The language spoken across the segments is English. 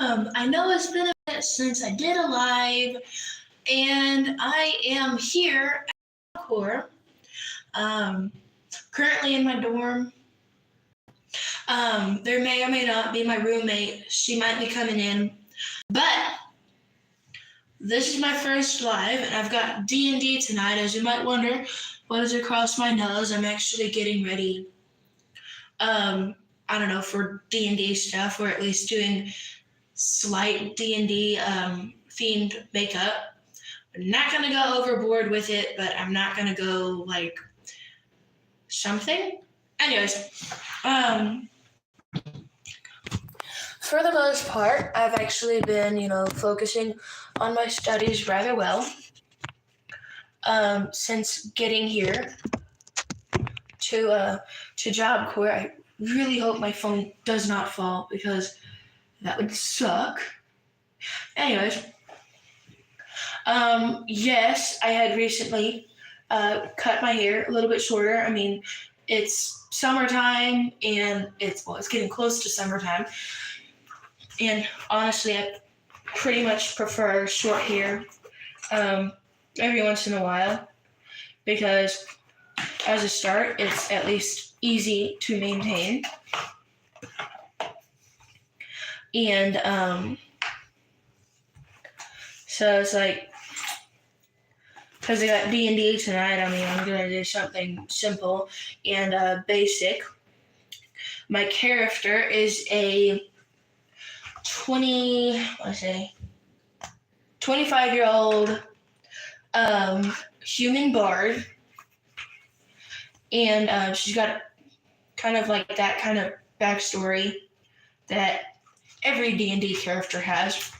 I know it's been a bit since I did a live, and I am here at Core, um, currently in my dorm. There may or may not be my roommate. She might be coming in, but this is my first live, and I've got D&D tonight. As you might wonder, what is across my nose? I'm actually getting ready. I don't know, for D&D stuff, or at least doing slight D&D themed makeup. I'm not gonna go overboard with it, but I'm not gonna go like something. Anyways, for the most part, I've actually been, focusing on my studies rather well since getting here to Job Corps. I really hope my phone does not fall because that would suck. Anyways, yes, I had recently cut my hair a little bit shorter. I mean, it's summertime and it's getting close to summertime. And honestly, I pretty much prefer short hair every once in a while because as a start, it's at least easy to maintain. And so it's like, because I got D&D tonight, I mean, I'm going to do something simple and basic. My character is a 25-year-old human bard. And she's got kind of like that kind of backstory that every D&D character has.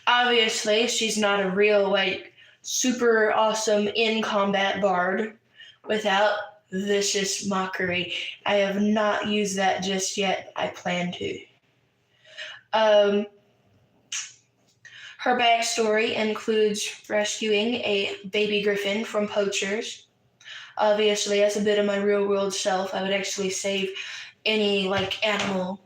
Obviously, she's not a real, super awesome in-combat bard without vicious mockery. I have not used that just yet. I plan to. Her backstory includes rescuing a baby griffin from poachers. Obviously, as a bit of my real-world self, I would actually save any, animal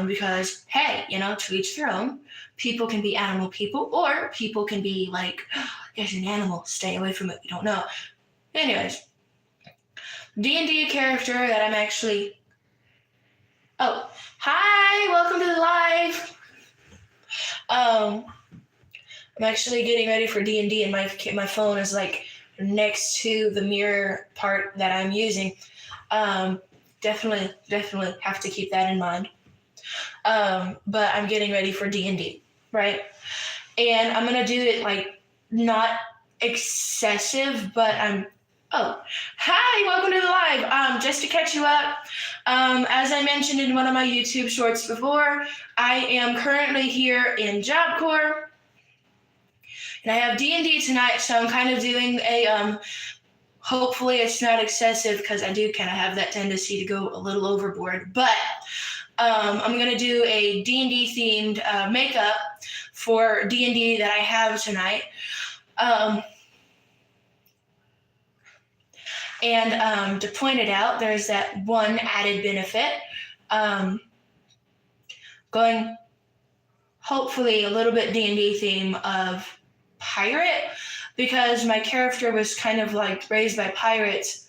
because, hey, to each their own. People can be animal people, or people can be there's an animal, stay away from it, we don't know. Anyways, D&D character that I'm actually... Oh, hi, welcome to the live. I'm actually getting ready for D&D, and my phone is next to the mirror part that I'm using. Definitely have to keep that in mind. But I'm getting ready for D&D, right? And I'm gonna do it not excessive, but hi, welcome to the live. Just to catch you up, as I mentioned in one of my YouTube shorts before, I am currently here in Job Corps, and I have D&D tonight, so I'm kind of doing a hopefully it's not excessive because I do kind of have that tendency to go a little overboard, but I'm going to do a D&D themed makeup for D&D that I have tonight. And to point it out, there's that one added benefit, going hopefully a little bit D&D theme of pirate, because my character was kind of raised by pirates,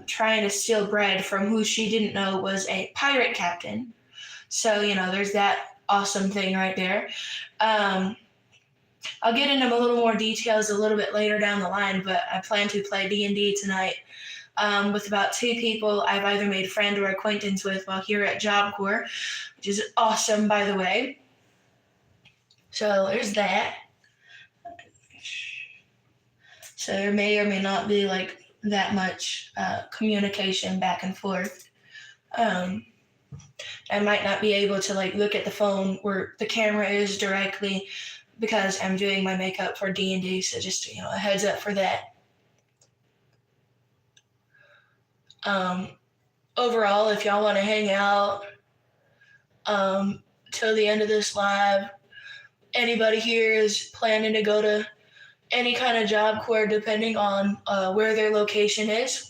trying to steal bread from who she didn't know was a pirate captain. So, there's that awesome thing right there. I'll get into a little more details a little bit later down the line, but I plan to play D&D tonight with about 2 people I've either made friend or acquaintance with while here at Job Corps, which is awesome, by the way. So there's that. So there may or may not be that much communication back and forth. I might not be able to look at the phone where the camera is directly because I'm doing my makeup for D&D, so just a heads up for that. Overall, if y'all want to hang out till the end of this live, anybody here is planning to go to any kind of Job Corps, depending on where their location is,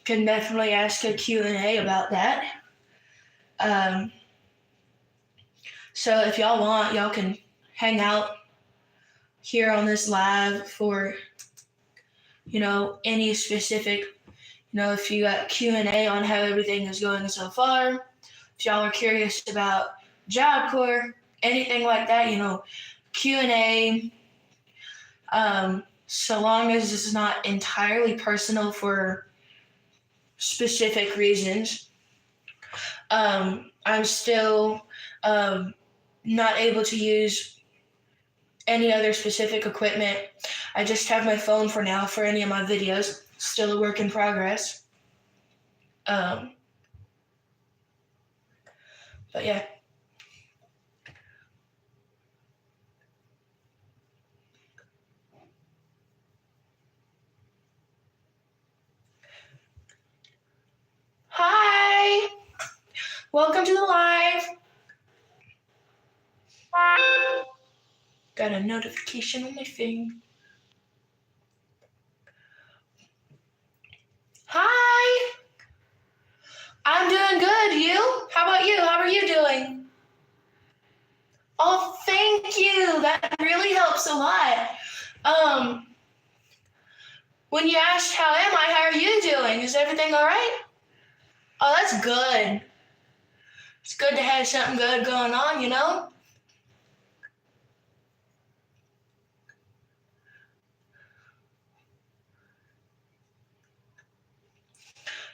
can definitely ask a Q&A about that. So if y'all want, y'all can hang out here on this live for, any specific, if you got Q&A on how everything is going so far, if y'all are curious about Job Corps, anything like that, Q&A, so long as it's not entirely personal for specific reasons. I'm still not able to use any other specific equipment. I just have my phone for now for any of my videos. Still a work in progress. But yeah. Hi! Welcome to the live. Got a notification on my phone. Hi! I'm doing good. You? How about you? How are you doing? Oh, thank you. That really helps a lot. When you asked how am I, how are you doing? Is everything all right? Oh, that's good. It's good to have something good going on,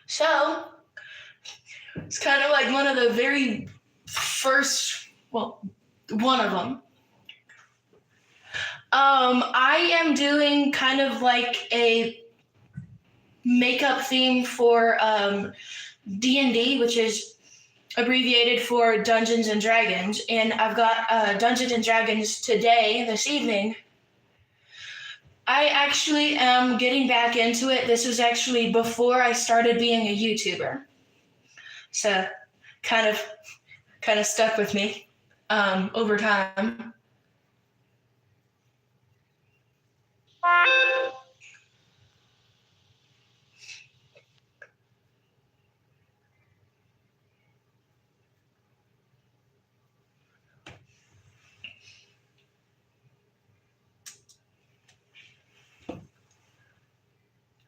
So, it's kind of like one of the very first, one of them. I am doing kind of like a makeup theme for DnD, which is abbreviated for Dungeons and Dragons, and I've got Dungeons and Dragons today, this evening. I actually am getting back into it. This was actually before I started being a YouTuber, so kind of stuck with me over time.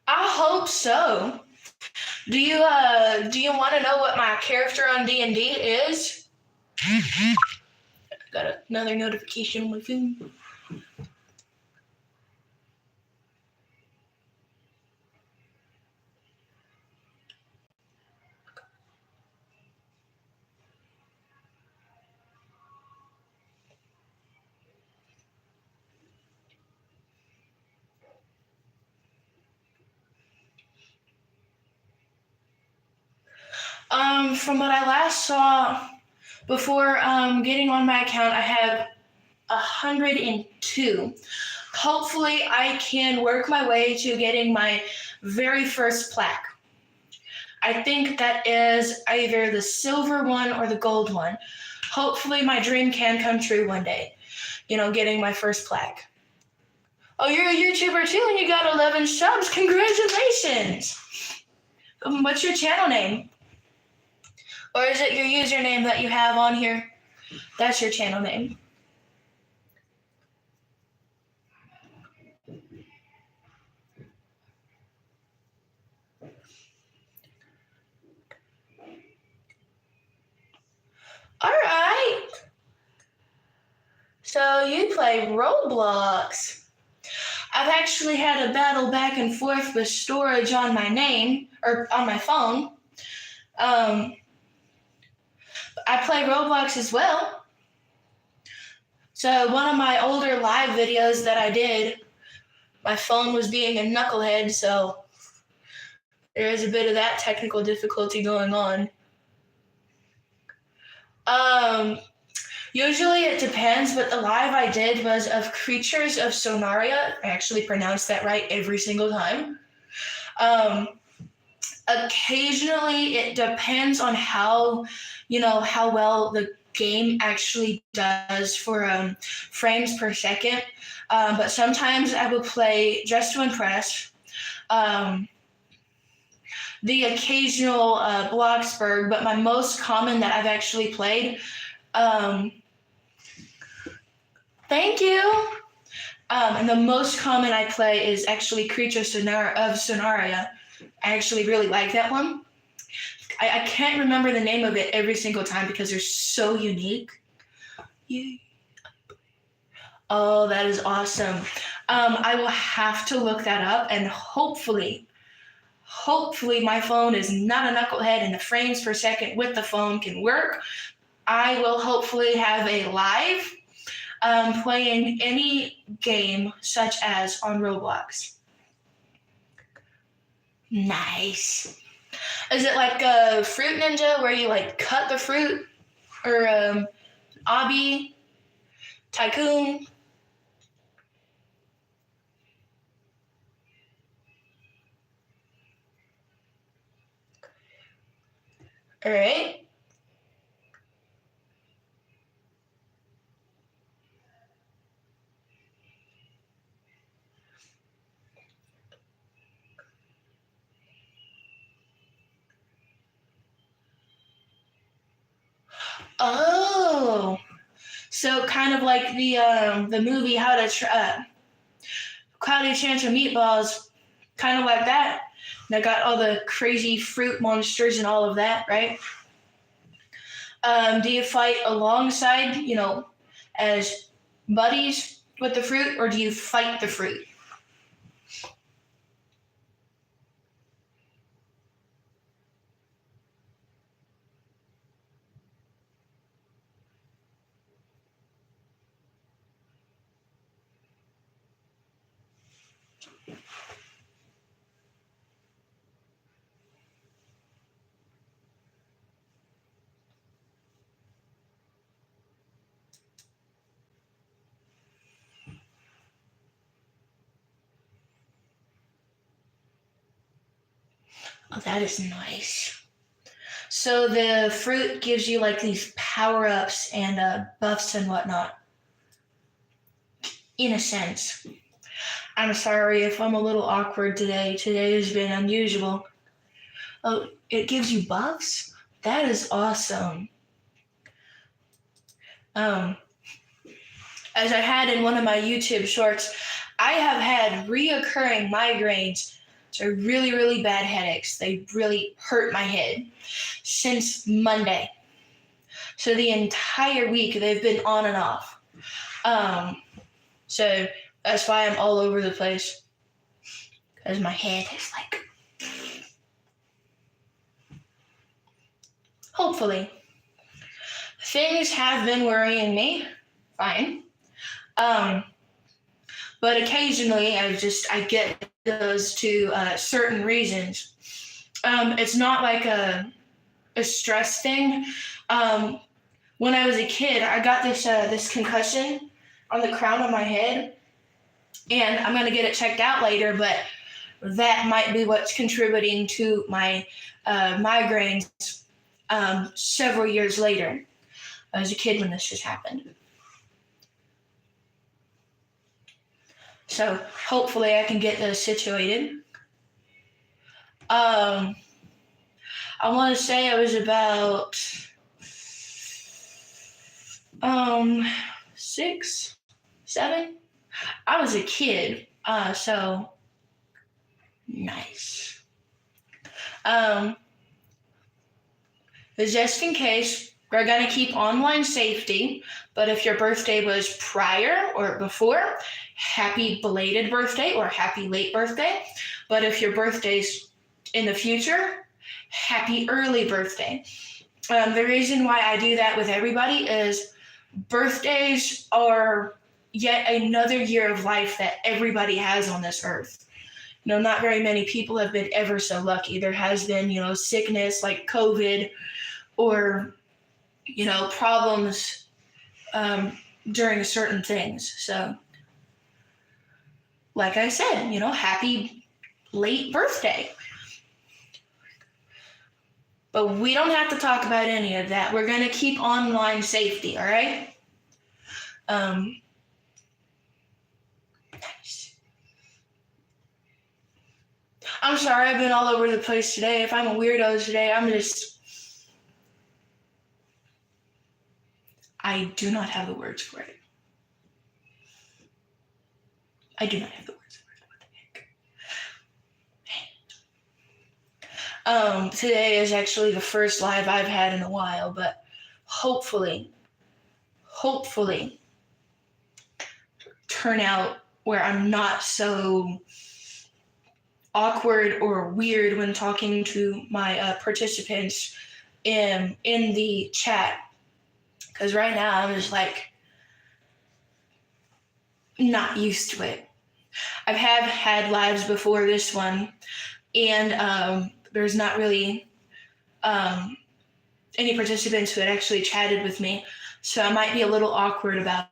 I hope so. Do you want to know what my character on D&D is? Got another notification on my phone. From what I last saw before getting on my account, I have 102. Hopefully, I can work my way to getting my very first plaque. I think that is either the silver one or the gold one. Hopefully, my dream can come true one day, getting my first plaque. Oh, you're a YouTuber too, and you got 11 subs. Congratulations! What's your channel name? Or is it your username that you have on here? That's your channel name. All right. So you play Roblox. I've actually had a battle back and forth with storage on my name, or on my phone. I play Roblox as well. So one of my older live videos that I did, my phone was being a knucklehead, so there is a bit of that technical difficulty going on. Usually it depends, but the live I did was of Creatures of Sonaria. I actually pronounced that right every single time. Occasionally it depends on how well the game actually does for frames per second. But sometimes I will play just to impress. The occasional Bloxburg, but my most common that I've actually played Thank you. And the most common I play is actually Creature of Sonaria. I actually really like that one. I can't remember the name of it every single time because they're so unique. Oh, that is awesome. I will have to look that up, and hopefully my phone is not a knucklehead and the frames per second with the phone can work. I will hopefully have a live playing any game such as on Roblox. Nice. Is it like a Fruit Ninja where you like cut the fruit, or Obby Tycoon? All right. Oh, so kind of like the movie How to Transfer Meatballs, kind of like that. And I got all the crazy fruit monsters and all of that, right? Do you fight alongside, as buddies with the fruit, or do you fight the fruit? Oh, that is nice. So the fruit gives you like these power ups and buffs and whatnot, in a sense. I'm sorry if I'm a little awkward today. Today has been unusual. Oh, it gives you buffs? That is awesome. Um, as I had in one of my YouTube shorts, I have had reoccurring migraines, so really, really bad headaches. They really hurt my head since Monday. So the entire week they've been on and off. So that's why I'm all over the place, because my head is like, hopefully. Things have been worrying me, fine. But occasionally I get those to certain reasons. It's not like a stress thing. When I was a kid, I got this concussion on the crown of my head, and I'm gonna get it checked out later. But that might be what's contributing to my migraines several years later. I was a kid when this just happened. So hopefully I can get those situated. I want to say I was about 6, 7. I was a kid, so nice. Just in case, we're gonna keep online safety, but if your birthday was prior or before, happy belated birthday or happy late birthday. But if your birthday's in the future, happy early birthday. The reason why I do that with everybody is birthdays are yet another year of life that everybody has on this earth. Not very many people have been ever so lucky. There has been, sickness like COVID, or, problems during certain things. So, like I said, happy late birthday. But we don't have to talk about any of that. We're going to keep online safety, all right? Nice. I'm sorry I've been all over the place today. If I'm a weirdo today, I do not have the words for it. I do not have the words. What the heck? Today is actually the first live I've had in a while, but hopefully turn out where I'm not so awkward or weird when talking to my participants in the chat. Because right now I'm just like not used to it. I've had lives before this one, and there's not really any participants who had actually chatted with me, so I might be a little awkward about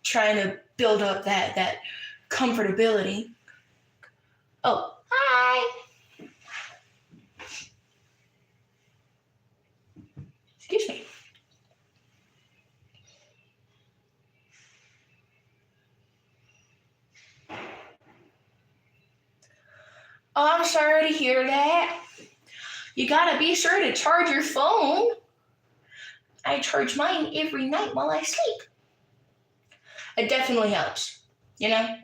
trying to build up that comfortability. Oh, hi. Excuse me. Oh, I'm sorry to hear that. You gotta be sure to charge your phone. I charge mine every night while I sleep. It definitely helps, you know?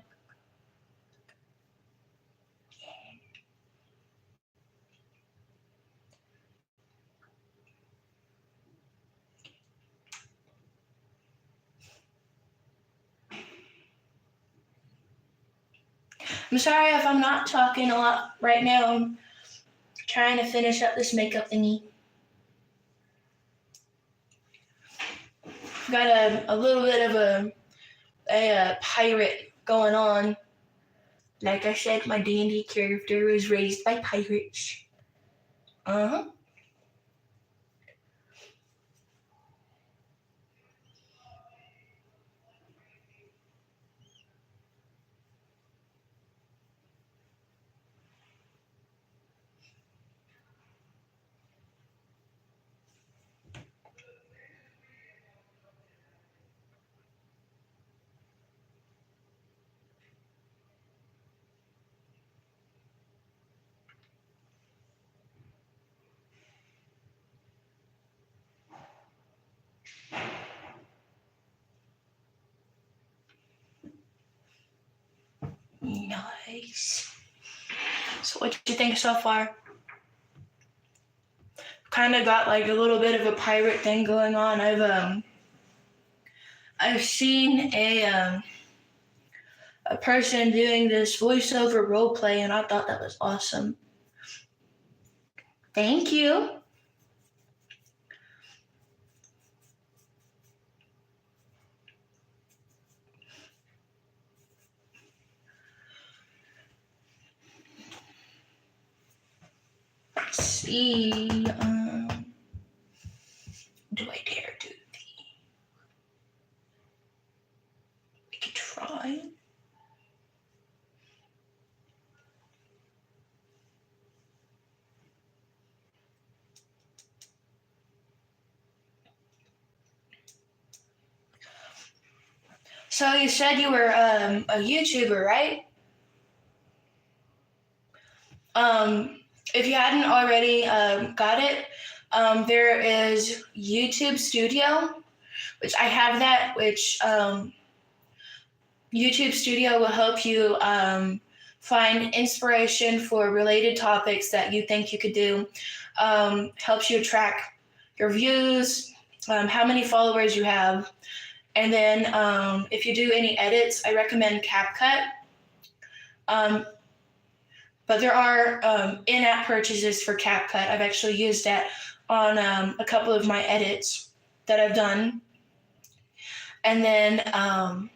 I'm sorry if I'm not talking a lot right now. I'm trying to finish up this makeup thingy. Got a little bit of a pirate going on. Like I said, my D&D character was raised by pirates. Uh-huh. Nice. So what you think so far? Kind of got like a little bit of a pirate thing going on. I've seen a person doing this voiceover role play, and I thought that was awesome. Thank you. Let's see. Do I dare do the? We could try. So you said you were a YouTuber, right? If you hadn't already got it, there is YouTube Studio, which I have that, which YouTube Studio will help you find inspiration for related topics that you think you could do. Helps you track your views, how many followers you have, and then if you do any edits, I recommend CapCut. But there are in-app purchases for CapCut. I've actually used that on a couple of my edits that I've done. And then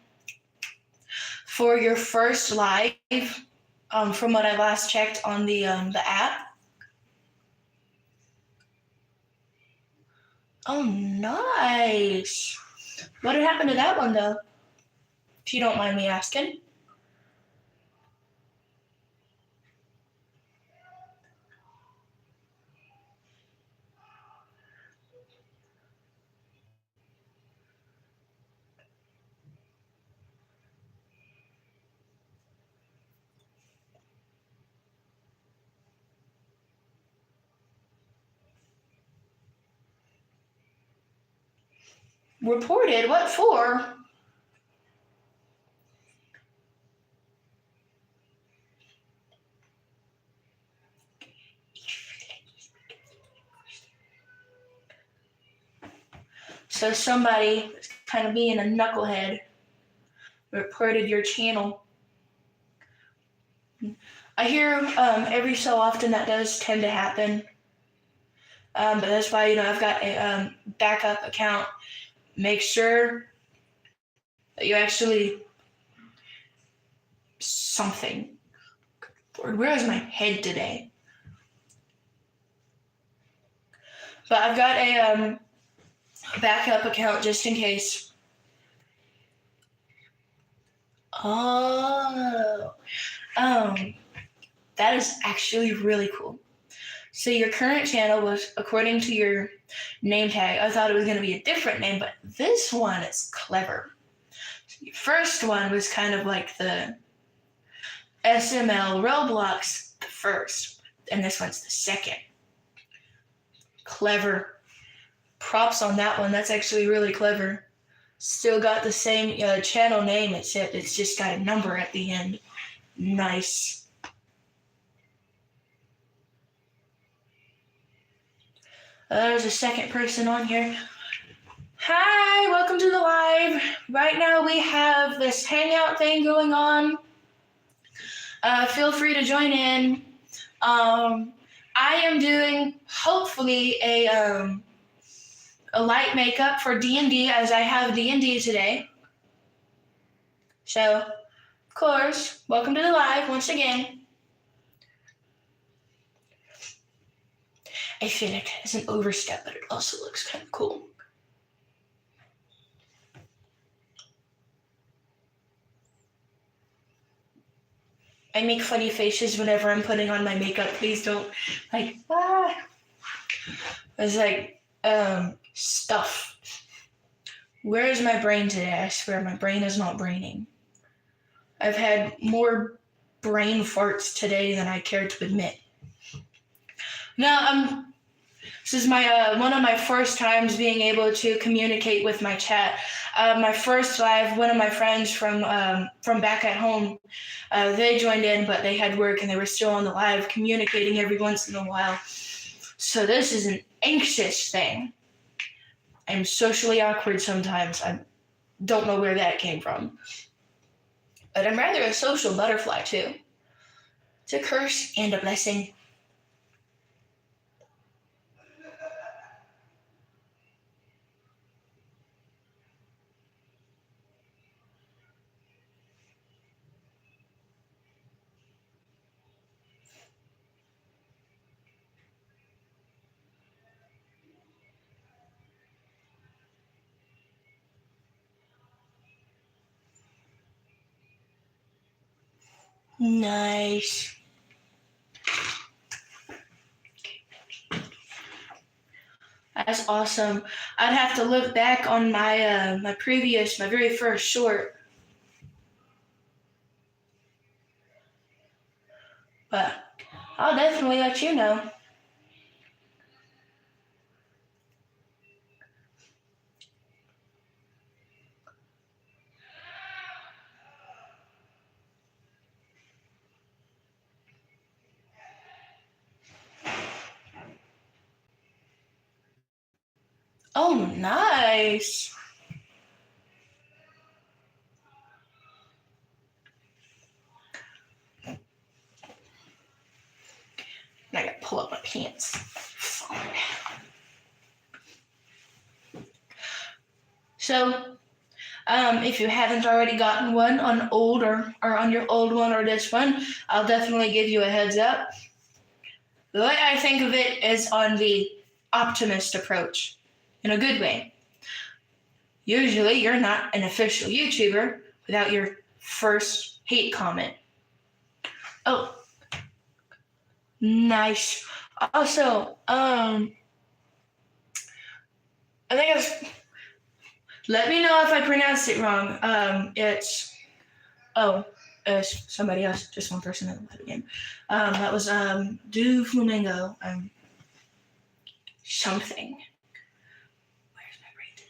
for your first live, from what I last checked on the app. Oh, nice. What had happened to that one, though? If you don't mind me asking. Reported? What for? So somebody that's kind of being a knucklehead reported your channel. I hear every so often that does tend to happen. But that's why, I've got a backup account. Make sure that you actually something. Lord, where is my head today? But I've got a backup account just in case. Oh, that is actually really cool. So your current channel was, according to your name tag, I thought it was going to be a different name, but this one is clever. So your first one was kind of like the SML Roblox, the first, and this one's the second. Clever. Props on that one. That's actually really clever. Still got the same channel name, except it's just got a number at the end. Nice. There's a second person on here. Hi, welcome to the live. Right now we have this hangout thing going on. Feel free to join in. I am doing, hopefully, a light makeup for D&D, as I have D&D today. So, of course, welcome to the live once again. I feel like it's an overstep, but it also looks kind of cool. I make funny faces whenever I'm putting on my makeup. Please don't, It's like, stuff. Where is my brain today? I swear my brain is not braining. I've had more brain farts today than I care to admit. Now, this is my one of my first times being able to communicate with my chat. My first live, one of my friends from back at home, they joined in, but they had work and they were still on the live, communicating every once in a while. So this is an anxious thing. I'm socially awkward sometimes. I don't know where that came from. But I'm rather a social butterfly too. It's a curse and a blessing. Nice. That's awesome. I'd have to look back on my my very first short. But I'll definitely let you know. Oh, nice. I gotta pull up my pants. So, if you haven't already gotten one on old or on your old one or this one, I'll definitely give you a heads up. The way I think of it is on the optimist approach, in a good way. Usually, you're not an official YouTuber without your first hate comment. Oh, nice. Also, I think let me know if I pronounced it wrong. It's somebody else, just one person in the live again. That was Do Flamingo. Something. Where's my brain today?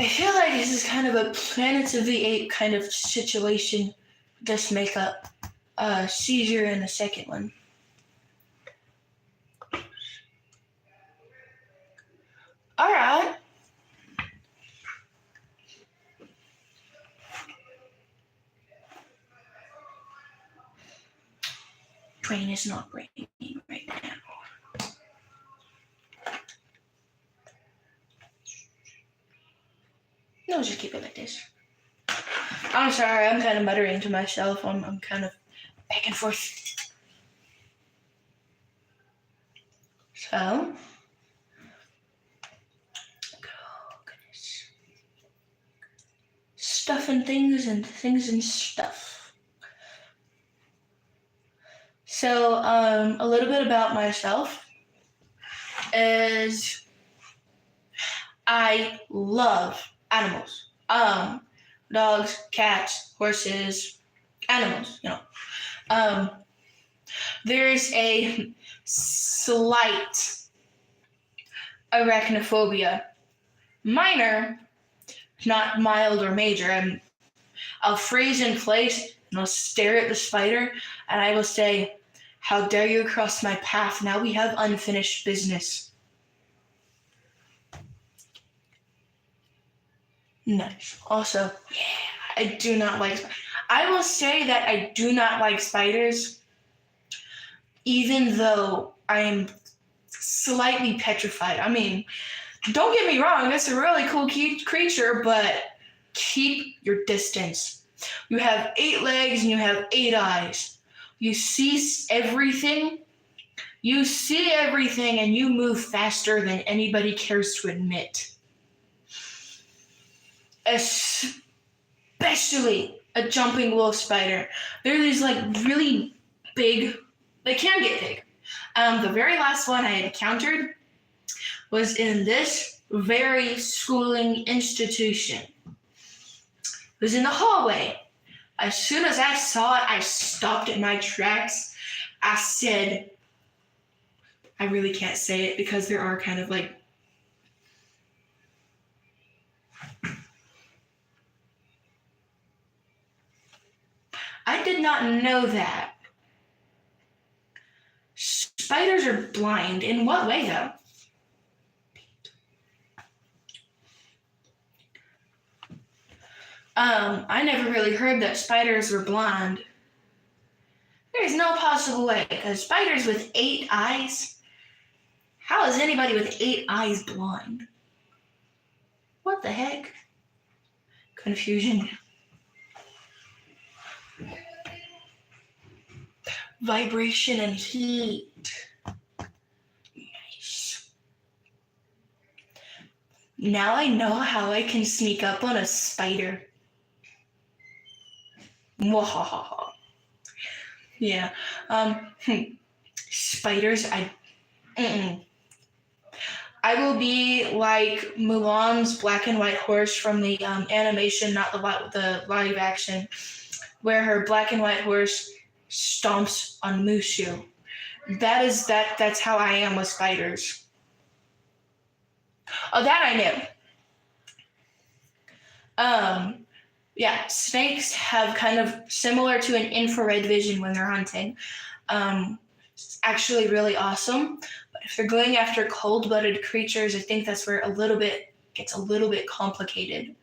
I feel like this is kind of a Planet of the Apes kind of situation. This makeup. Caesar in the second one. train is not raining right now. No, just keep it like this. I'm sorry, I'm kind of muttering to myself. I'm kind of back and forth. So, oh goodness. Stuff and things and things and stuff. So, a little bit about myself is I love animals. Dogs, cats, horses, animals, There's a slight arachnophobia. Minor, not mild or major. I'll freeze in place and I'll stare at the spider and I will say, "How dare you cross my path? Now we have unfinished business." Nice. Also, I do not like spiders. I will say that I do not like spiders, even though I am slightly petrified. I mean, don't get me wrong, it's a really cool creature, but keep your distance. You have 8 legs and you have 8 eyes. You see everything. You see everything and you move faster than anybody cares to admit. Especially a jumping wolf spider. They're these like really big, they can get big. The very last one I had encountered was in this very schooling institution. It was in the hallway. As soon as I saw it, I stopped in my tracks. I said, I really can't say it because there are kind of like, I did not know that. Spiders are blind. In what way, though? I never really heard that spiders were blind. There's no possible way, because spiders with 8 eyes, how is anybody with 8 eyes blind? What the heck? Confusion. Vibration and heat. Nice. Now I know how I can sneak up on a spider. Mwahaha. Yeah. Spiders, I will be like Mulan's black and white horse from the animation, not the live action, where her black and white horse stomps on Mushu. That's how I am with spiders. Oh, that I knew. Yeah, snakes have kind of similar to an infrared vision when they're hunting. It's actually really awesome. But if they're going after cold-blooded creatures, I think that's where gets a little bit complicated.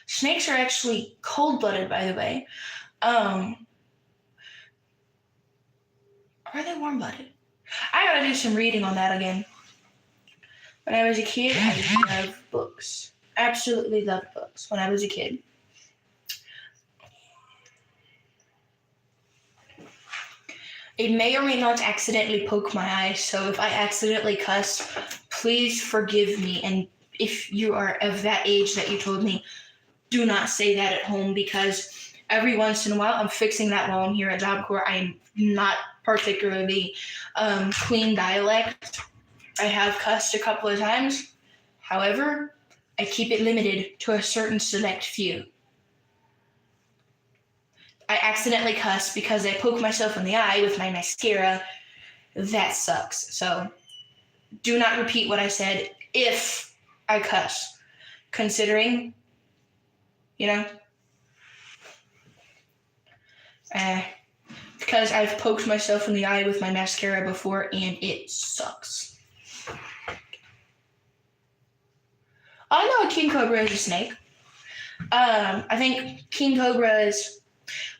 Snakes are actually cold-blooded, by the way. Are they warm-blooded? I gotta do some reading on that again. When I was a kid, I loved books. Absolutely loved books when I was a kid. It may or may not accidentally poke my eye, so if I accidentally cuss, please forgive me. And if you are of that age that you told me, do not say that at home, because every once in a while, I'm fixing that while I'm here at Job Corps. I'm not particularly clean dialect. I have cussed a couple of times. However, I keep it limited to a certain select few. I accidentally cuss because I poke myself in the eye with my mascara. That sucks. So do not repeat what I said if I cuss. Considering, because I've poked myself in the eye with my mascara before and it sucks. I know a king cobra is a snake. I think king cobras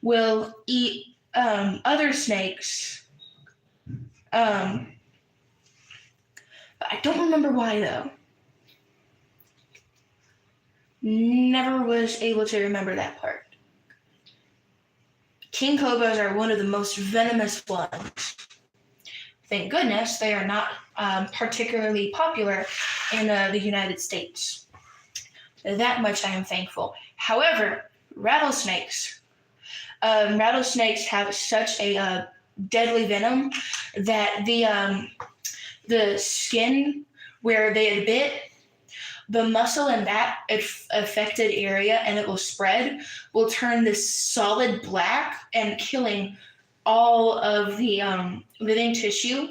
will eat other snakes. But I don't remember why though. Never was able to remember that part. King cobras are one of the most venomous ones. Thank goodness they are not particularly popular in the United States. That much I am thankful. However, rattlesnakes have such a deadly venom that the skin where they had bit, the muscle in that affected area, and it will spread, will turn this solid black and killing all of the living tissue.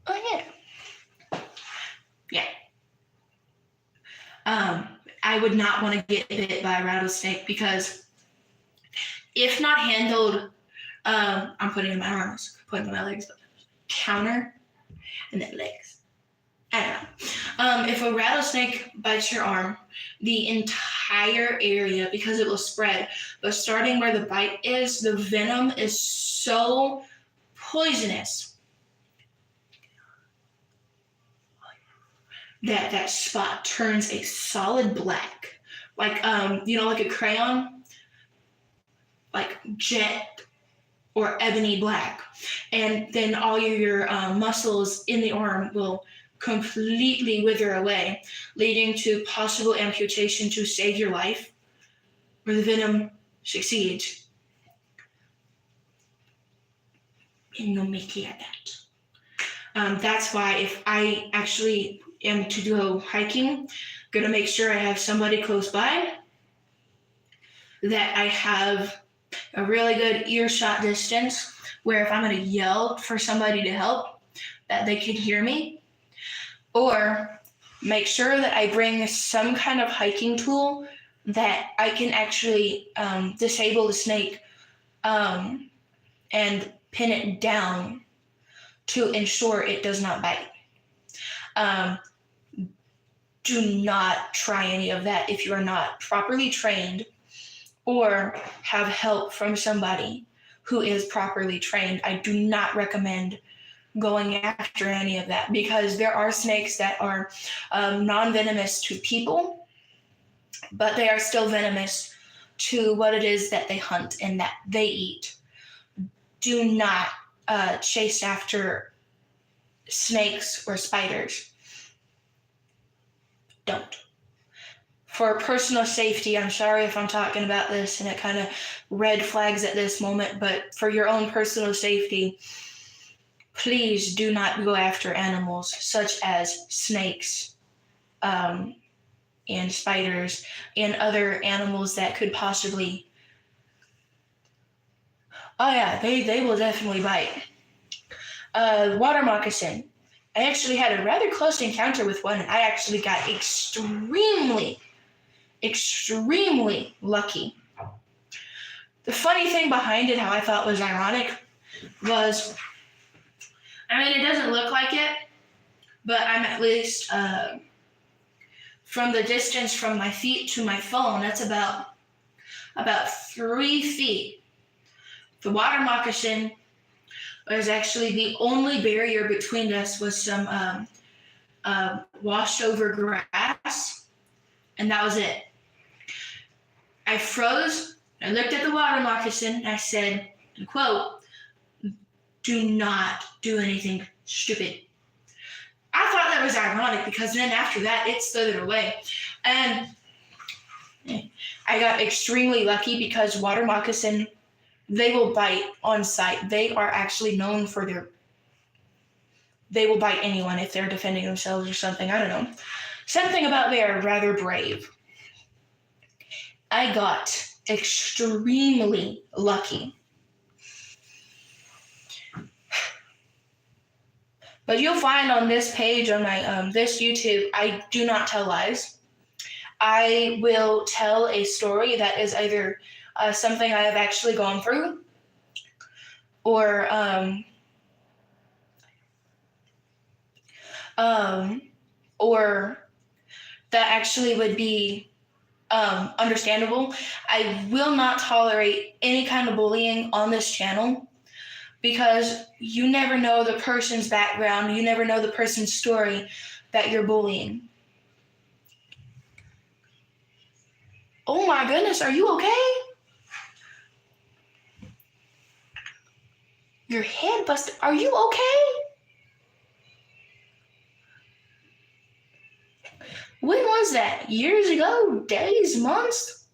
Oh yeah. I would not want to get bit by a rattlesnake because if not handled, I'm putting in my arms, putting in my legs, counter, and then legs. I don't know. If a rattlesnake bites your arm, the entire area, because it will spread, but starting where the bite is, the venom is so poisonous that spot turns a solid black, like like a crayon, like jet or ebony black, and then all your muscles in the arm will completely wither away, leading to possible amputation to save your life, where the venom succeeds. And no Mickey at that. That's why if I actually am to go hiking, gonna make sure I have somebody close by, that I have a really good earshot distance, where if I'm gonna yell for somebody to help, that they can hear me. Or make sure that I bring some kind of hiking tool that I can actually disable the snake and pin it down to ensure it does not bite. Do not try any of that if you are not properly trained or have help from somebody who is properly trained. I do not recommend going after any of that, because there are snakes that are non-venomous to people, but they are still venomous to what it is that they hunt and that they eat. Do not chase after snakes or spiders. Don't. For personal safety, I'm sorry if I'm talking about this and it kind of red flags at this moment, but for your own personal safety, please do not go after animals such as snakes and spiders and other animals that could possibly... Oh yeah, they will definitely bite. Water moccasin. I actually had a rather close encounter with one, and I actually got extremely lucky. The funny thing behind it, how I thought was ironic, was, I mean, it doesn't look like it, but I'm at least, from the distance from my feet to my phone, that's about 3 feet. The water moccasin was actually the only barrier between us, was some washed over grass, and that was it. I froze, I looked at the water moccasin, and I said, and quote, "Do not do anything stupid." I thought that was ironic, because then after that, it slithered away. And I got extremely lucky, because water moccasin, they will bite on sight. They are actually known for they will bite anyone if they're defending themselves or something. I don't know. Something about they are rather brave. I got extremely lucky. But you'll find on this page, on my this YouTube, I do not tell lies. I will tell a story that is either something I have actually gone through, or that actually would be understandable. I will not tolerate any kind of bullying on this channel because you never know the person's background. You never know the person's story that you're bullying. Oh my goodness, are you okay? Your head busted. Are you okay? When was that? Years ago? Days? Months?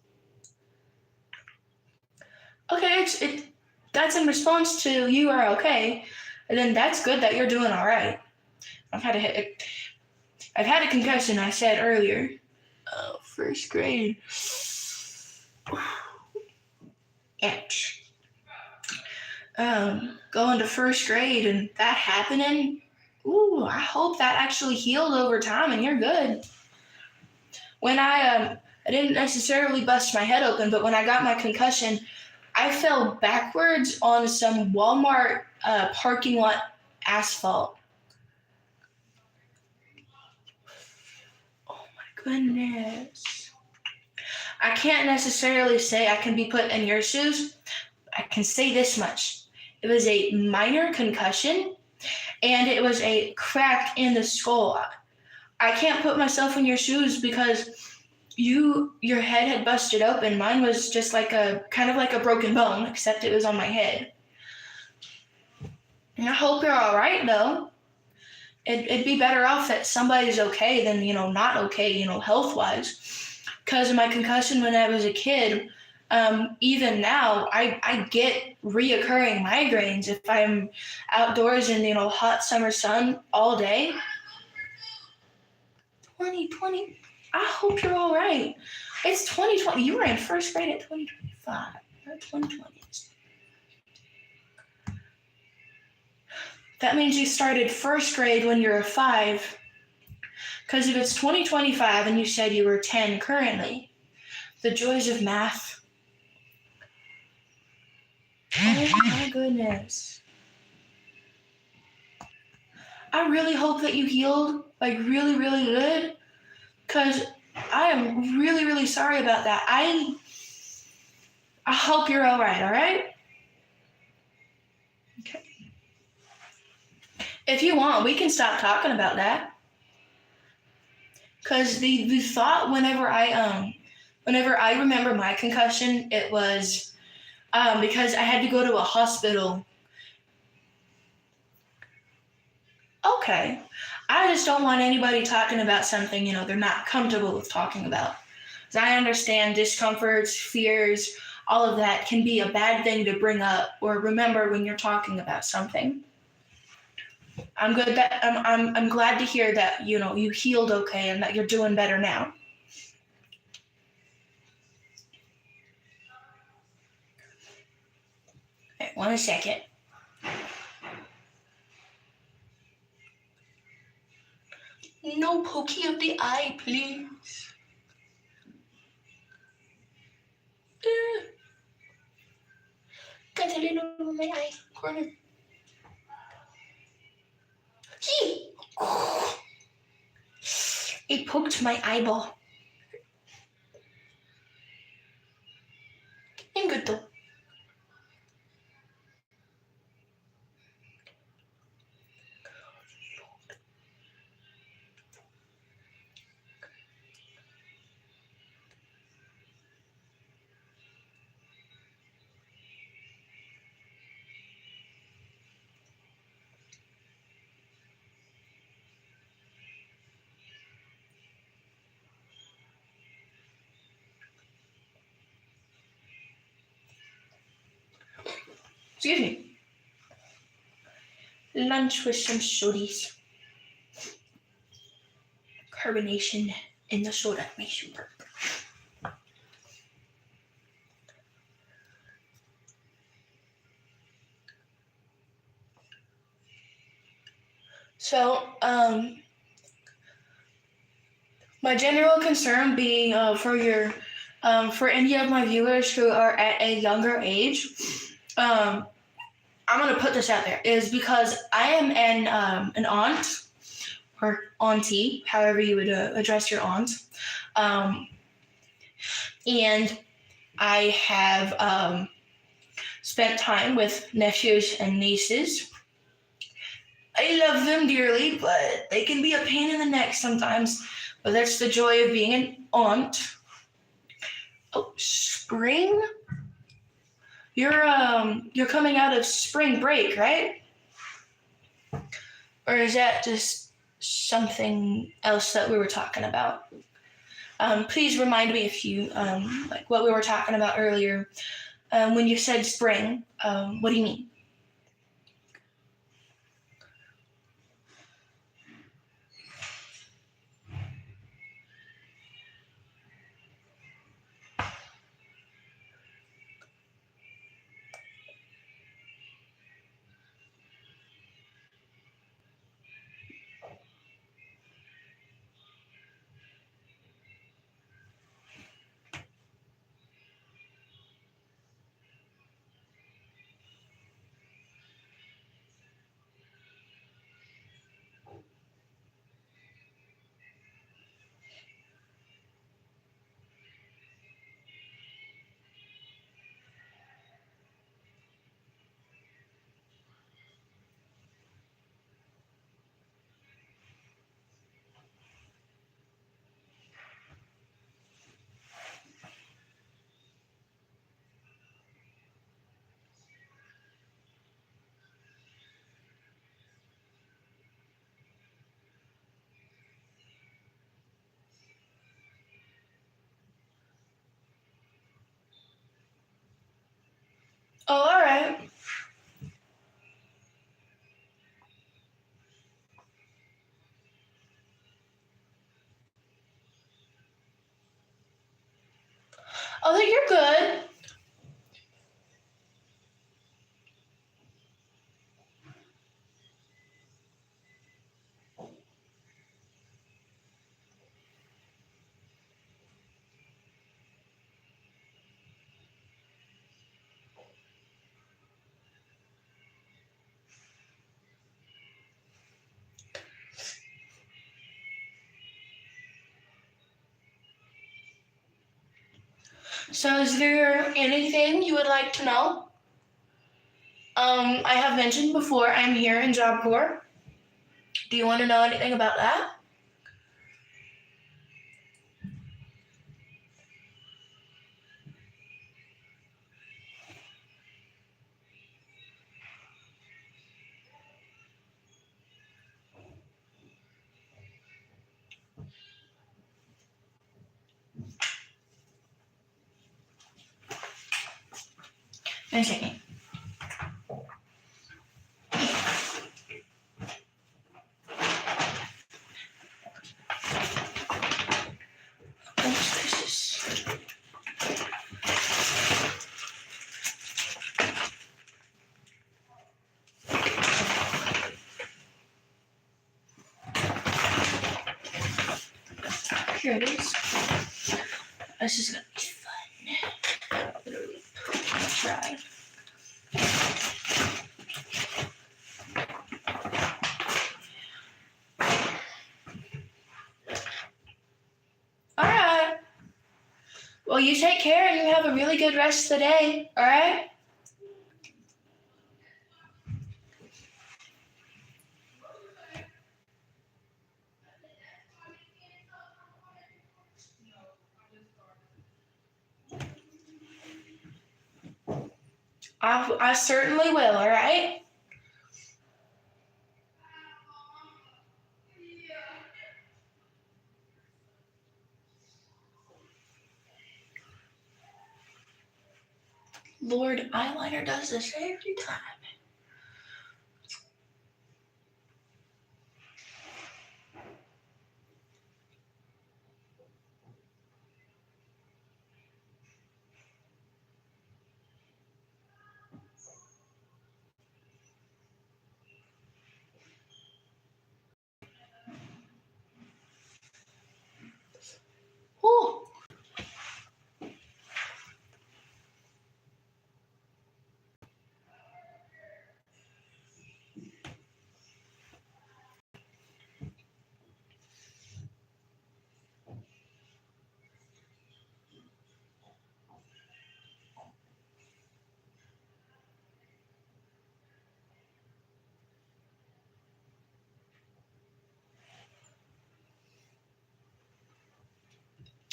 Okay, that's in response to you are okay, and then that's good that you're doing all right. I've had a concussion. I said earlier. First grade. Ouch. Going to first grade and that happening. Ooh, I hope that actually healed over time and you're good. When I didn't necessarily bust my head open, but when I got my concussion, I fell backwards on some Walmart parking lot asphalt. Oh my goodness. I can't necessarily say I can be put in your shoes. I can say this much. It was a minor concussion and it was a crack in the skull. I can't put myself in your shoes because your head had busted open. Mine was just like kind of like a broken bone, except it was on my head. And I hope you're all right though. It'd be better off that somebody's okay than, not okay, health-wise. Because of my concussion when I was a kid, even now, I get reoccurring migraines if I'm outdoors in, hot summer sun all day. 2020. I hope you're all right. It's 2020. You were in first grade at 2025. Not 2020. That means you started first grade when you were 5. Because if it's 2025 and you said you were 10 currently, the joys of math. Oh my goodness. I really hope that you healed, like really, really good. Because I am really, really sorry about that. I hope you're all right? Okay. If you want, we can stop talking about that. Because the thought whenever I remember my concussion, it was because I had to go to a hospital. Okay. I just don't want anybody talking about something, they're not comfortable with talking about. Because I understand discomforts, fears, all of that can be a bad thing to bring up or remember when you're talking about something. I'm glad to hear that, you healed okay and that you're doing better now. Okay, 1 second. No pokey of the eye, please. Got a little over my eye corner. Gee. It poked my eyeball. I'm good though. Excuse me. Lunch with some sodas. Carbonation in the soda makes you burp. So, my general concern being for any of my viewers who are at a younger age, I'm going to put this out there, is because I am an aunt, or auntie, however you would address your aunt. And I have spent time with nephews and nieces. I love them dearly, but they can be a pain in the neck sometimes. But that's the joy of being an aunt. Oh, spring? You're coming out of spring break, right? Or is that just something else that we were talking about? Please remind me if you like what we were talking about earlier. When you said spring, what do you mean? Oh, all right. Oh, you're good. So, is there anything you would like to know? I have mentioned before I'm here in Job Corps. Do you want to know anything about that? One second. Here it is. This is gonna be fun. Literally, try. All right. Well, you take care and you have a really good rest of the day. All right. I certainly will. All right. Lord, eyeliner does this every time. Whew.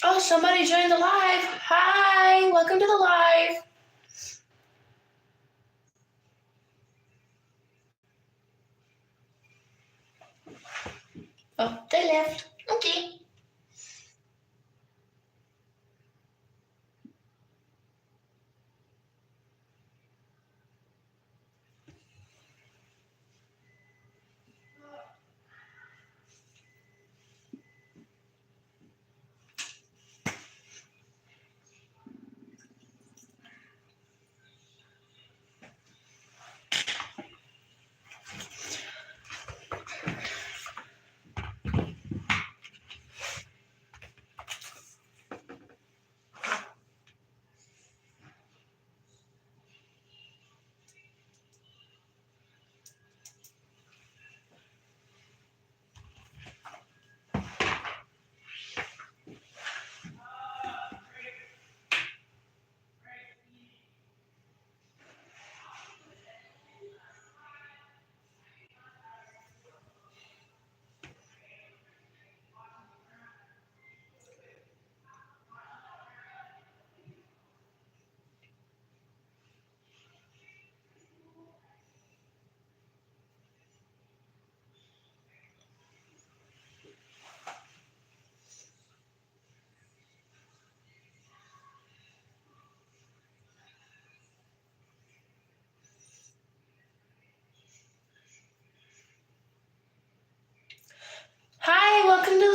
Oh, somebody joined the live. Hi, welcome to the live. Oh, they left. Okay. Hi, welcome to the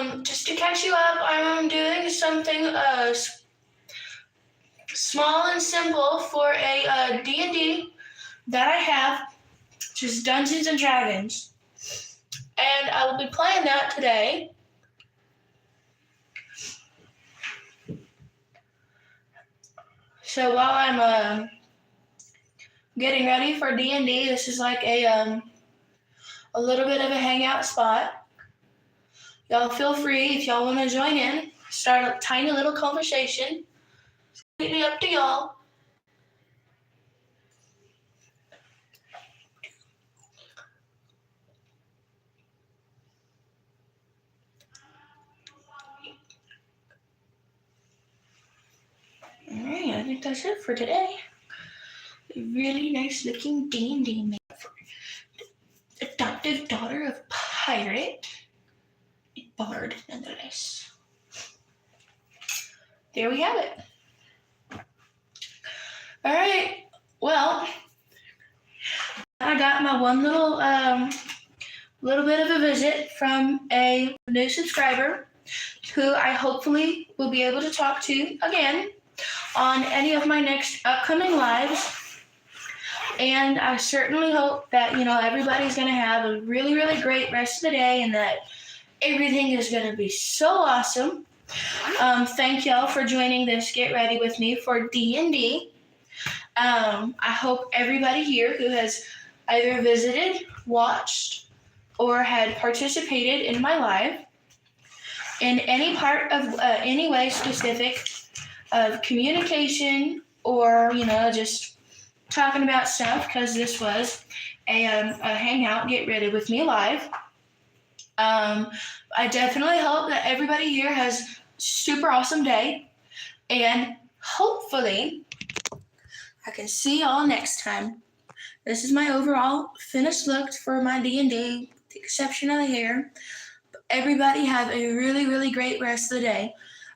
live. Just to catch you up, I'm doing something small and simple for a D&D that I have, just Dungeons and Dragons. And I will be playing that today. So while I'm getting ready for D&D, this is like a little bit of a hangout spot. Y'all feel free if y'all want to join in, start a tiny little conversation. It's completely up to y'all. All right, I think that's it for today. A really nice looking D&D map for adoptive daughter of pirate, a bard nonetheless. There we have it. All right, well, I got my one little bit of a visit from a new subscriber who I hopefully will be able to talk to again on any of my next upcoming lives. And I certainly hope that, everybody's going to have a really, really great rest of the day and that everything is going to be so awesome. Thank y'all for joining this Get Ready with me for D&D. I hope everybody here who has either visited, watched, or had participated in my live in any part of any way specific of communication or, just talking about stuff, because this was a hangout, Get Ready with me live. I definitely hope that everybody here has a super awesome day, and hopefully I can see y'all next time. This is my overall finished look for my D&D, with the exception of the hair. Everybody have a really, really great rest of the day.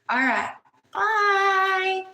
All right, bye.